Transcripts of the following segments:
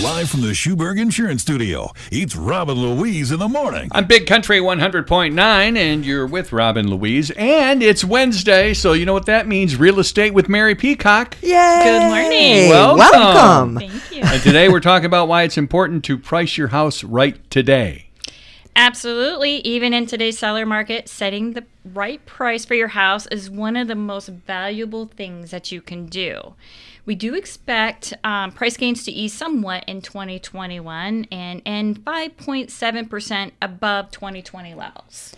Live from the Schuberg Insurance Studio, it's Rob and Louise in the morning. I'm Big Country 100.9, and you're with Rob and Louise. And it's Wednesday, so you know what that means. Real estate with Mary Peacock. Yay! Good morning. Welcome. Thank you. And today we're talking about why it's important to price your house right today. Absolutely. Even in today's seller market, setting the right price for your house is one of the most valuable things that you can do. We do expect price gains to ease somewhat in 2021 and 5.7% above 2020 levels.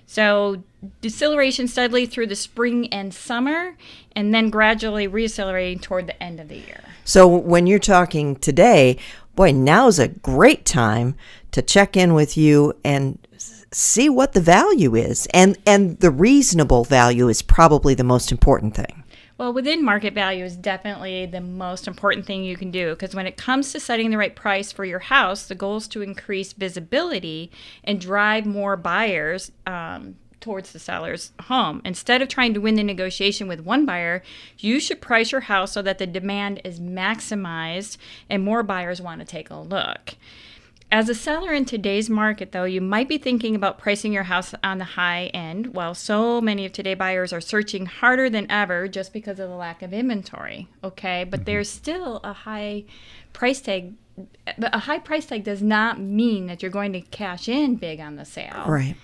So deceleration steadily through the spring and summer, and then gradually reaccelerating toward the end of the year. So when you're talking today, boy, now's a great time to check in with you and see what the value is. And the reasonable value is probably the most important thing. Well, within market value is definitely the most important thing you can do, because when it comes to setting the right price for your house, the goal is to increase visibility and drive more buyers towards the seller's home. Instead of trying to win the negotiation with one buyer, you should price your house so that the demand is maximized and more buyers want to take a look. As a seller in today's market, though, you might be thinking about pricing your house on the high end, while so many of today's buyers are searching harder than ever just because of the lack of inventory, okay? But there's still a high price tag. A high price tag does not mean that you're going to cash in big on the sale. Right.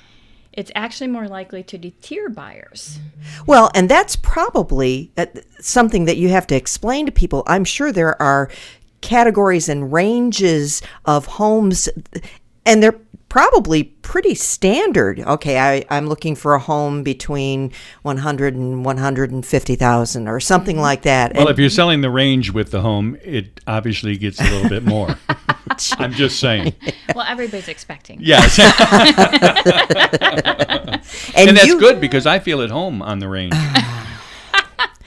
It's actually more likely to deter buyers. Well, and that's probably something that you have to explain to people. I'm sure there are categories and ranges of homes, and they're probably pretty standard. Okay, I'm looking for a home between 100 and 150,000 or something like that. Well, if you're selling the range with the home, it obviously gets a little bit more. I'm just saying. Well, everybody's expecting. Yes. and that's good because I feel at home on the range.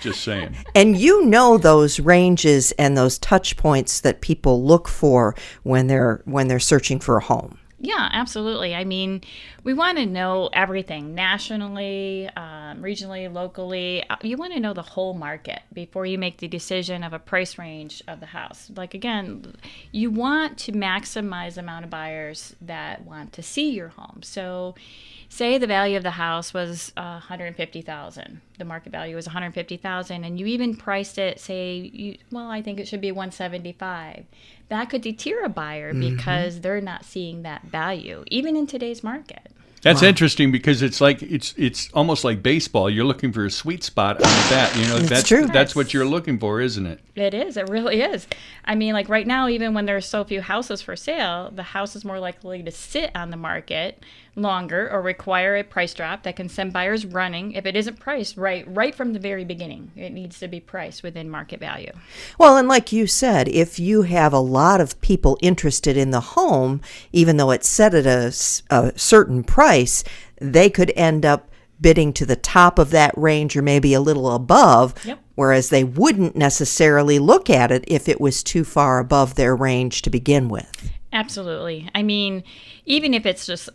Just saying. And you know those ranges and those touch points that people look for when they're searching for a home. Yeah, absolutely. I mean, we want to know everything nationally, regionally, locally. You want to know the whole market before you make the decision of a price range of the house. Like, again, you want to maximize the amount of buyers that want to see your home. So say the value of the house was $150,000. The market value was $150,000, and you even priced it, I think it should be $175,000. That could deter a buyer because they're not seeing that value, even in today's market. That's interesting because it's like it's almost like baseball. You're looking for a sweet spot on that. That's true. That's what you're looking for, isn't it? It is. It really is. I mean, like right now, even when there's so few houses for sale, the house is more likely to sit on the market longer or require a price drop that can send buyers running if it isn't priced right from the very beginning. It needs to be priced within market value. Well, and like you said, if you have a lot of people interested in the home, even though it's set at a certain price, they could end up bidding to the top of that range or maybe a little above, whereas they wouldn't necessarily look at it if it was too far above their range to begin with. Absolutely. I mean, even if it's just,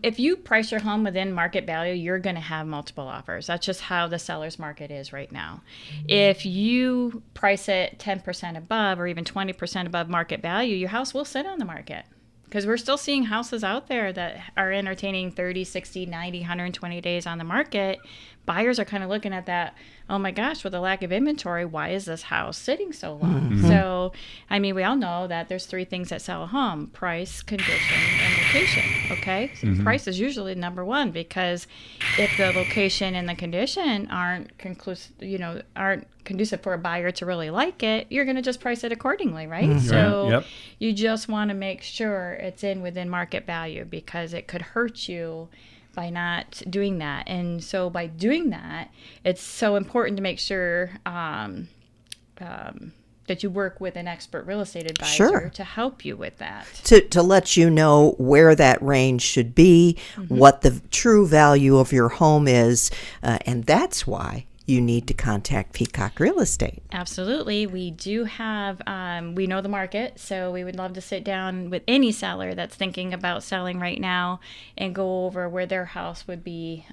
if you price your home within market value, you're going to have multiple offers. That's just how the seller's market is right now. If you price it 10% above or even 20% above market value, your house will sit on the market. Because we're still seeing houses out there that are entertaining 30, 60, 90, 120 days on the market. Buyers are kind of looking at that, oh my gosh, with a lack of inventory, why is this house sitting so long? Mm-hmm. So, I mean, we all know that there's three things that sell a home: price, condition, and location, okay? So price is usually number one, because if the location and the condition aren't conducive for a buyer to really like it, you're going to just price it accordingly, right? Mm-hmm. So you just want to make sure it's within market value, because it could hurt you by not doing that. And so by doing that, it's so important to make sure that you work with an expert real estate advisor to help you with that. To let you know where that range should be, what the true value of your home is, and that's why you need to contact Peacock Real Estate. Absolutely. We do have, we know the market, so we would love to sit down with any seller that's thinking about selling right now and go over where their house would be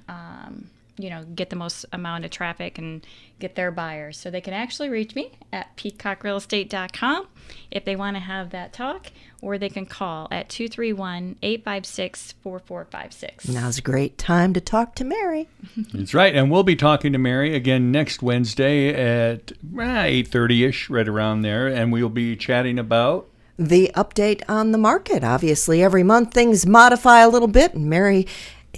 get the most amount of traffic and get their buyers. So they can actually reach me at peacockrealestate.com if they want to have that talk, or they can call at 231-856-4456. Now's a great time to talk to Mary. That's right. And we'll be talking to Mary again next Wednesday at 8:30-ish, right around there. And we'll be chatting about The update on the market. Obviously, every month things modify a little bit, and Mary,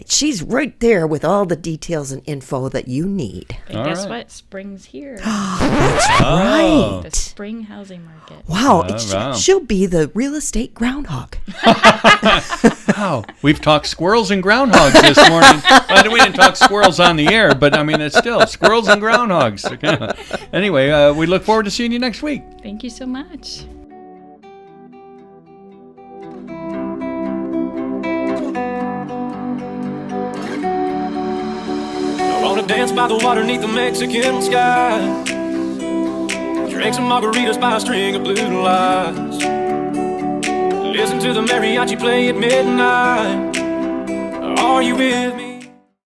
she's right there with all the details and info that you need. And All guess right. what? Spring's here. Right. The spring housing market. Wow, Wow. she'll be the real estate groundhog. Wow, we've talked squirrels and groundhogs this morning. Well, we didn't talk squirrels on the air, but I mean, it's still squirrels and groundhogs. Anyway, we look forward to seeing you next week. Thank you so much. I wanna dance by the water neath the Mexican sky. Drink some margaritas by a string of blue lights. Listen to the mariachi play at midnight. Are you with me?